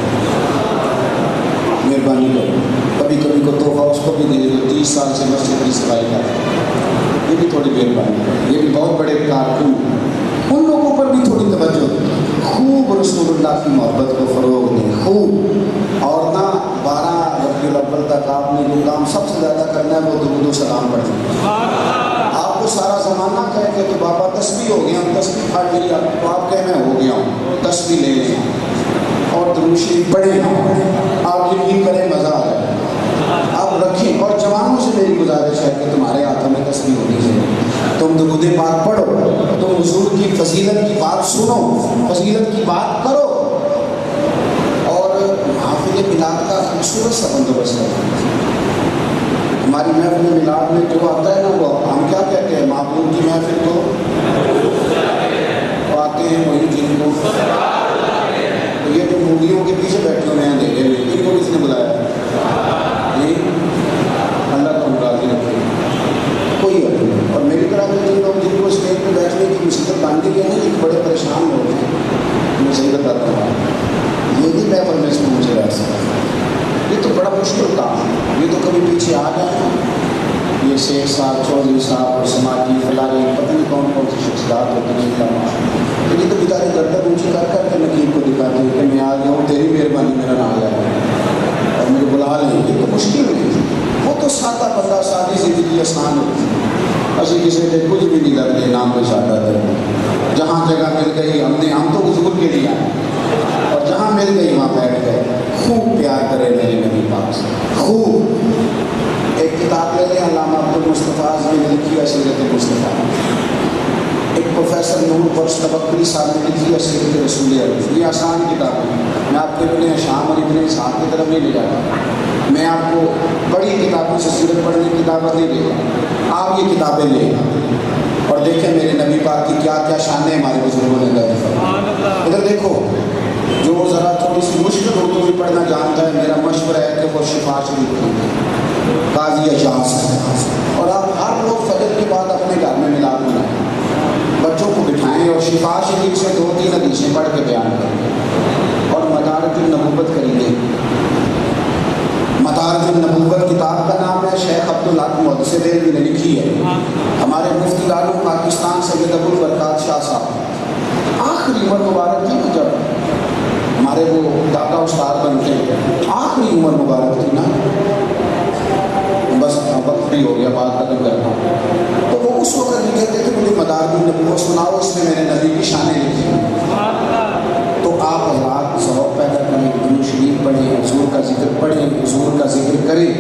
S2: مہربانی کرو. کبھی کبھی کو تحفہ اس کو بھی دے دیں 30 سال سے مسجد کی صفائی کریں, یہ بھی تھوڑی مہربانی ہے. یہ بھی بہت بڑے کارکن, ان لوگوں پر بھی تھوڑی توجہ. خوب رسول اللہ کی محبت کو فروغ دیں, خوب. اور نہ 12 ربیع الاول تک آپ نے جو کام سب سے زیادہ کرنا ہے وہ درود و سلام پڑھنا. آپ کو سارا زمانہ کہے کہ تو بابا تسبیح ہو گیا, تسبیح پڑھ لی, تو آپ کہیں میں ہو گیا ہوں, تسبیح لے لیں اور درود شریف پڑھیں. آپ یقین کریں مزہ آ جائے. آپ رکھیں, اور جوانوں سے میری گزارش ہے کہ تمہارے ہاتھوں میں تسبیح ہونی چاہیے. تم درود پاک پڑھو, تم حضور کی فضیلت کی بات سنو, فضیلت کی بات کرو, اور محافل میلاد کا خوبصورت سا بندوبست ہے. ہماری محفل میلاد میں جو آتا ہے نا, وہ ہم کیا کہتے ہیں, معبود کی محفل کو آتے ہیں وہی جن کو, تو یہ جو موویوں کے پیچھے بیٹھے ہوئے ہیں دیکھے ہوئے, ان کو کس نے بلایا؟ اللہ کو راضی رکھے کوئی ہے. اور میری طرح کے جن لوگ جن کو اسٹیج پہ بیٹھنے کی مصیبت باندھی گئی ہے نا, بڑے پریشان لوگ ہیں, میں صحیح بتاتا ہوں, یہ بھی محفل میں اس میں مجھے رہ سکتا. یہ تو بڑا مشکل کام ہے. یہ تو کبھی پیچھے آ جائیں, یہ شیخ صاحب, چودھری صاحب اور سماجی فلاحی پتہ نہیں کون کون سی شخصیات ہوتی ہیں, تو یہ تو بیچارے گردن اونچی کر کر کے نقیب کو دکھاتے ہیں کہ میں آ گیا ہوں, تیری مہربانی میرا نام آیا ہے اور مجھے بلا لیں. یہ تو مشکل نہیں, وہ تو سادہ بندہ, سادی زندگی آسان ہوتی ہے. اسی کسی نے کچھ بھی نہیں لگ رہے, نام کوئی سادہ ہے. جہاں جگہ مل گئی ہم تو حضور کے لیے آئے, اور جہاں مل گئی وہاں بیٹھ گئے. خوب پیار کرے میرے نبی پاک سے, خوب. ایک کتاب لے لیں, علامہ عبدالمصطفیٰ نے لکھی ہے سیرت مصطفیٰ. ایک پروفیسر نور بخش تبکری صاحب نے لکھی ہے سیرت رسول اللہ. یہ آسان کتاب ہے, میں آپ کے ابن شام اور ابن اسحاق کی طرف نہیں لے جاتا. میں آپ کو بڑی کتابوں سے سیرت پڑھنے کی کتابیں نہیں دے گا. آپ یہ کتابیں لیں اور دیکھیں میرے نبی پاک کی کیا کیا شانیں ہمارے بزرگوں نے درج فرمائی. ادھر دیکھو, جو ذرا تھوڑی سی مشکل اردو بھی پڑھنا جانتا ہے, میرا مشورہ ہے کہ وہ شفا شریف پڑھیں, قاضی اجاز. اور آپ ہر روز فجر کے بعد اپنے گھر میں میلاد منائیں, بچوں کو بٹھائیں اور شفا شریف سے 2-3 حدیثیں پڑھ کے بیان کریں. اور مدارج النبوت خریدیں. مدارج النبوت کتاب کا نام ہے, شیخ عبدالحق محدث دہلوی نے لکھی ہے. ہمارے مفتی عالم پاکستان سید ابوالبرکات شاہ صاحب آخری عمر مبارک تھی, جب ہمارے وہ دادا استاد بنتے ہیں, آخری عمر مبارک تھی نا, بس وقت بھی ہو گیا, بات ختم کرنا. تو وہ اس وقت بھی کہتے تھے مجھے مدارج النبوت سناؤ, اس میں میرے نبی کی شانیں لکھی ہیں. تو آپ حضرات ذوق پیدا کریں, درود شریف پڑھیں, حضور کا ذکر پڑھیں, حضور کا ذکر کریں,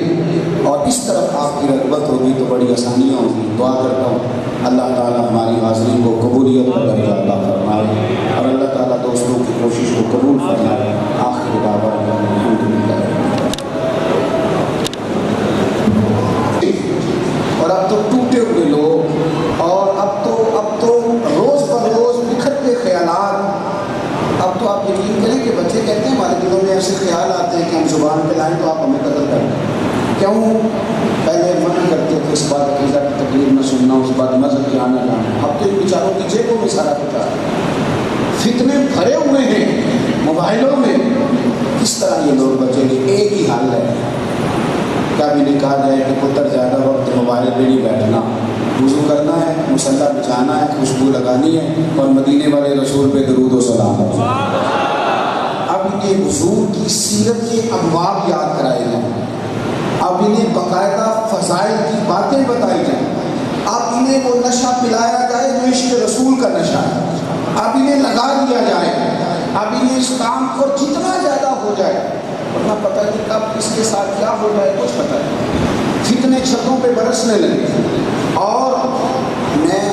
S2: اور اس طرف آپ کی رغبت ہوگی تو بڑی آسانیاں ہوں گی. دعا کرتا ہوں اللہ تعالیٰ ہماری حاضری کو قبولیت کا درجہ عطا فرمائے, اور اللہ تعالیٰ دوستوں کی کوشش کو قبول فرمائے. آخر دعوانا الحمدللہ. کہتے ہیں ہمارے دلوں میں ایسے خیال آتے ہیں کہ ہم زبان پہ لائیں تو آپ ہمیں قتل کر دیں. کیوں؟ پہلے منع کرتے تھے اس بات عقیدہ کی تقریر نہ سننا، اس بات مذہب کی آنا جانا. اب تو بیچاروں کی جیبوں میں سارا پتا ہے، فتنے بھرے ہوئے ہیں موبائلوں میں. کس طرح یہ لوگ بچیں گے؟ ایک ہی حل ہے، کیا بھی نہیں کہا جائے کہ پتر زیادہ وقت موبائل پہ نہیں بیٹھنا، وضو کرنا ہے، مصلی بچھانا ہے، خوشبو لگانی ہے اور مدینے والے رسول پہ درود و سلام. اب انہیں حضور کی سیرت کے ابواب یاد کرائے جائیں، اب انہیں باقاعدہ فضائل کی باتیں بتائی جائیں، اب انہیں وہ نشہ پلایا جائے جو عشق رسول کا نشہ ہے، اب انہیں لگا دیا جائے، اب انہیں اس کام کو جتنا زیادہ ہو جائے، ورنہ پتہ نہیں کب کس کے ساتھ کیا ہو جائے کچھ پتہ نہیں. فتنے چھتوں پہ برسنے لگے. اور میں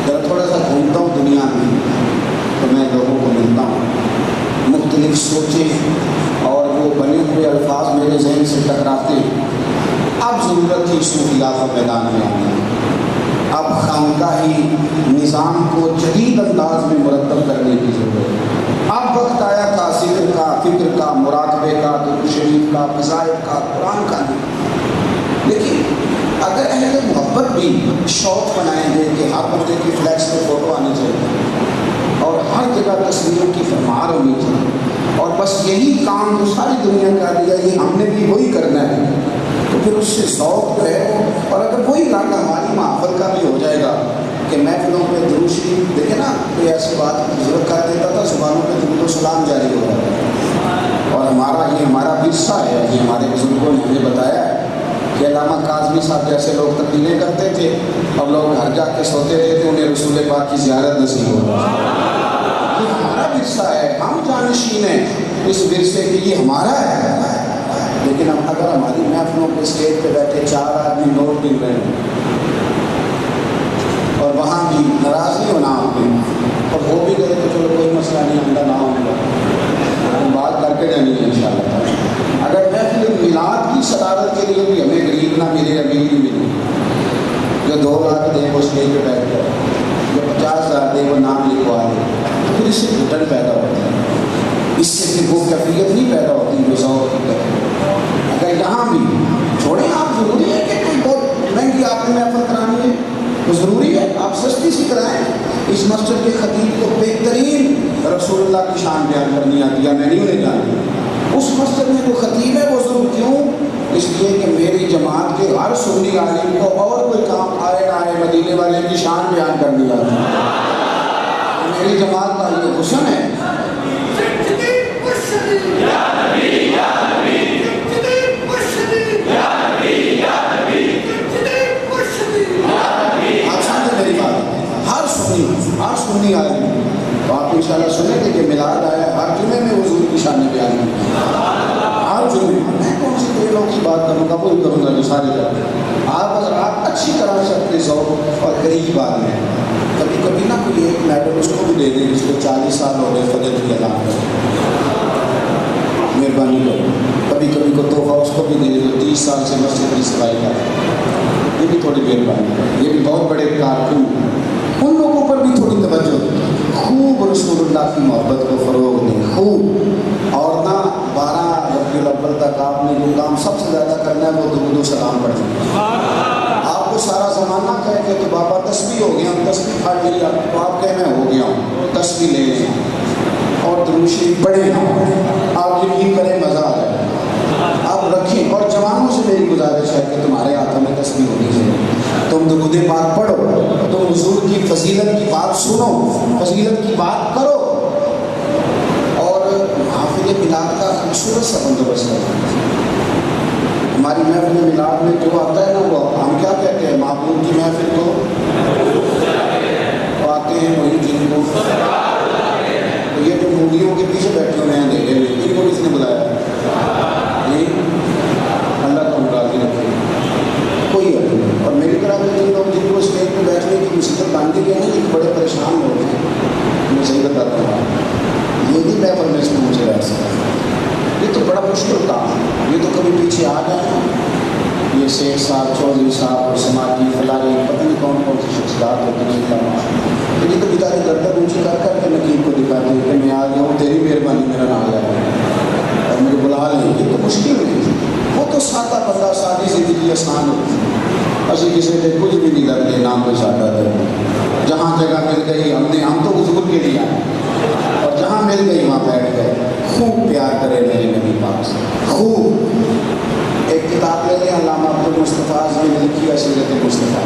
S2: جب تھوڑا سا گھومتا ہوں دنیا میں تو میں لوگوں کو ملتا ہوں، مختلف سوچیں اور وہ بنے ہوئے الفاظ میرے ذہن سے ٹکراتے ہیں. اب ضرورت تھی صوفیات و میدان میں آنے، اب خانقاہی نظام کو جدید انداز میں مرتب کرنے کی ضرورت ہے. اب وقت آیا تھا ذکر کا، فکر کا، مراقبے کا، درود شریف کا، فضائل کا، قرآن کا. لیکن اگر اہل محبت بھی شوق بنائیں گے کہ ہر بندے کی فلیکس پہ فوٹو آنی چاہیے اور ہر جگہ تصویروں کی فرمار ہونی چاہیے اور بس یہی کام جو ساری دنیا کر رہی ہے یہ ہم نے بھی وہی کرنا ہے، تو پھر اس سے ذوق جو ہے. اور اگر وہی رنگ ہماری محفل کا بھی ہو جائے گا کہ محفلوں پہ درود شریف، دیکھیں نا کوئی ایسی بات ضرورت کر دیتا تھا، زبانوں پہ درود و سلام جاری ہو رہا ہے. اور یہ ہمارا ورثہ ہے، یہ ہمارے بزرگوں نے ہمیں بتایا ہے کہ علامہ کاظمی صاحب جیسے لوگ تقریریں کرتے تھے اور لوگ گھر جا کے سوتے تھے تو انہیں رسول پاک کی زیارت نصیب ہو رہی ہے. یہ ہمارا ورثہ ہے، ہم جانشین ہیں اس ورثے کے، یہ ہمارا ہے. لیکن اگر ہماری محفلوں کے اسٹیج پہ بیٹھے 4 آدمی نوٹ گن رہے ہیں اور وہاں بھی ناراض نہیں ہونا آپ نے، اور ہو بھی گئے تو چلو کوئی مسئلہ نہیں، ہمارا نہ ہوگا، ہم بات کر کے جانی ہے انشاءاللہ. اگر محفل میلاد کی صدارت کے لیے بھی ہمیں غریب نہ ملے، امیر بھی ملے، جو 2 لاکھ دے وہ اسٹیج پہ بیٹھ جائے، جو 50,000 دے وہ نام لکھوا دے، تو پھر اس سے گھٹن پیدا ہوتی ہے، اس سے پھر وہ کیفیت نہیں پیدا ہوتی جو ذوق کی کیفیت. اگر یہاں بھی چھوڑیں آپ، ضروری ہے کہ کوئی بہت مہنگی آپ نے محفل کرانی ہے تو ضروری ہے آپ سستی سی کرائیں. اس مسجد کے خطیب کو بہترین رسول اللہ کی شان بیان کرنی آتی ہے، میں نہیں انہیں جانتی. اس مسجد میں جو خطیب ہے وہ ضرور کیوں؟ اس لیے کہ میری جماعت کے ہر سنی عالم کو اور کوئی کام آئے نہ آئے مدینے والے کی شان بیان کرنی آتی ہے. میری جماعت کا یہ حسن ہے. ہر سنی عالم تو آپ انشاءاللہ سنیں گے کہ میلاد آیا، ہر جمعے میں حضور کی شان بیان کی، ہر جمعے. میں کون سی کوئی لوگ کی بات کروں گا، وہی کروں گا جو سارے کرتے ہیں. آپ اگر آپ اچھی طرح سے اپنے ذوق اور قریب بات میں کبھی کبھی نہ کوئی ایک میڈل اس کو بھی دے دیں جس کو 40 سال ہو گئے فجر کی اذان کریں، مہربانی کرو. کبھی کبھی کو تحفہ اس کو بھی دے دیں جو 30 سال سے مسجد کی صفائی کر، یہ بھی تھوڑی مہربانی کریں. یہ بھی بہت بڑے کارکن، ان لوگوں پر بھی تھوڑی توجہ دیں، خوب رسول اللہ کی محبت کو فروغ دیں خوب. اور نہ 12 ربیع الاول تک آپ نے جو کام سب سے زیادہ کرنا ہے وہ درود و سلام پڑھنا. آپ کو سارا زمانہ کہے کہ تو بابا تسبیح ہو گیا، ہم تسبیح پڑھ لیا، تو آپ کہہ میں ہو گیا ہوں، تسبیح لے لیں اور درود شریف پڑھیں. آپ یقین کریں مزہ آ جائے. آپ رکھیں. اور جوانوں سے میری گزارش ہے کہ تمہارے ہاتھوں میں تسبیح ہونی چاہیے، تم درود پاک پڑھو، تم حضور کی فضیلت کی بات سنو، فضیلت کی بات کرو، اور حافظ میلاد کا خوبصورت سا بندوبست کرو. ہماری محفل میلاد میں جو آتا ہے نا وہ ہم کیا کہتے ہیں، معبود کی محفل کو آتے ہیں وہی جن کو، تو یہ جو موویوں کے پیچھے بیٹھے ہوئے ہیں دیکھے ہوئے، ان کو کس نے بلایا؟ اللہ کو راضی رکھے کوئی حل نہیں. اور میری طرح کے جن لوگ جن کو اسٹیج پہ بیٹھنے کی مصیبت باندھی گئی ہے نا، یہ بڑے پریشان ہو گئے ہیں. میں صحیح بتاتا ہوں، یہ نہیں محفل میں اس میں مجھے رہ سکتا، یہ تو بڑا مشکل کام ہے. یہ تو کبھی پیچھے آ جائیں، یہ شیخ صاحب، چودھری صاحب اور سماجی فلاحی پتہ نہیں کون کون سی شخصیات ہوتی ہیں کرنا، یہ تو بیچارے گردن اونچی کر کر کے نقیب کو دکھاتے ہیں کہ میں آ گیا ہوں، تیری مہربانی میرا نام نہیں آیا، اور جہاں مل گئی وہاں بیٹھ گئے. خوب پیار کرے میرے نبی پاک سے، خوب. ایک کتاب لے لیں علامہ عبدالمصطفیٰ نے لکھی ہے سیرت مصطفیٰ.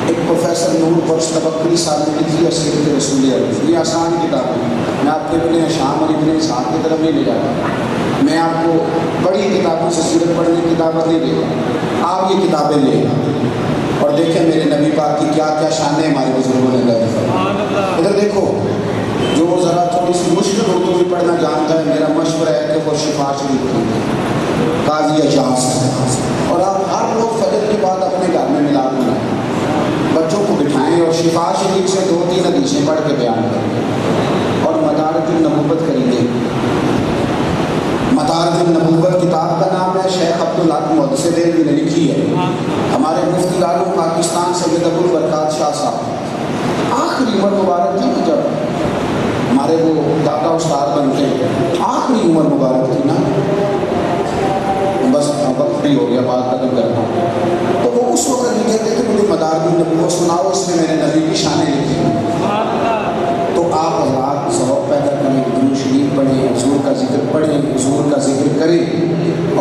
S2: ایک پروفیسر نور بخش تبکری صاحب نے لکھی ہے سیرت رسول اللہ. یہ آسان کتاب ہے، میں آپ کے ابن شام اور ابن اسحاق کی طرف نہیں لے جاتا. میں آپ کو بڑی کتابوں سے سیرت پڑھنے کی کتابیں نہیں دے گا. آپ یہ کتابیں لیں اور دیکھیں میرے نبی پاک کی کیا کیا شانیں ہمارے بزرگوں نے درج فرمائی. ادھر دیکھو، جو ذرا تھوڑی سی مشکل اردو بھی پڑھنا جانتا ہے، میرا مشورہ ہے کہ وہ شفا شریف پڑھیں، قاضی اجاز. اور آپ ہر روز فجر کے بعد اپنے گھر میں ملا دیں، بچوں کو بٹھائیں اور شفا شریف سے 2-3 حدیثیں پڑھ کے بیان کریں اور مدارج النبوت خریدیں. مدارج النبوت کتاب کا نام ہے، شیخ عبدالحق محدث دہلوی نے لکھی ہے. ہمارے مفتی عالم پاکستان سید ابوالبرکات شاہ صاحب آخری عمر مبارک تھی جب ہمارے وہ دادا استاد بنتے ہیں، آخری عمر مبارک تھی نا، بس وقت بھی ہو گیا بات ختم کرنا. تو وہ اس وقت بھی کہتے تھے مجھے مدارج النبوت سناؤ، اس میں میرے نبی کی شانیں لکھی ہیں. تو آپ حضرات ذوق پیدا کریں، درود شریف پڑھیں، حضور کا ذکر پڑھیں، حضور کا ذکر کریں،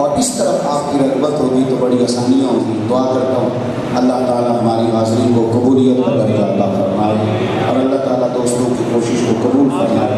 S2: اور اس طرف آپ کی رغبت ہوگی تو بڑی آسانیاں ہوں گی. دعا کرتا ہوں اللہ تعالیٰ ہماری حاضری کو قبولیت کا درجہ عطا فرمائے، اور اللہ تعالیٰ دوستوں کی کوشش کو قبول فرمائے.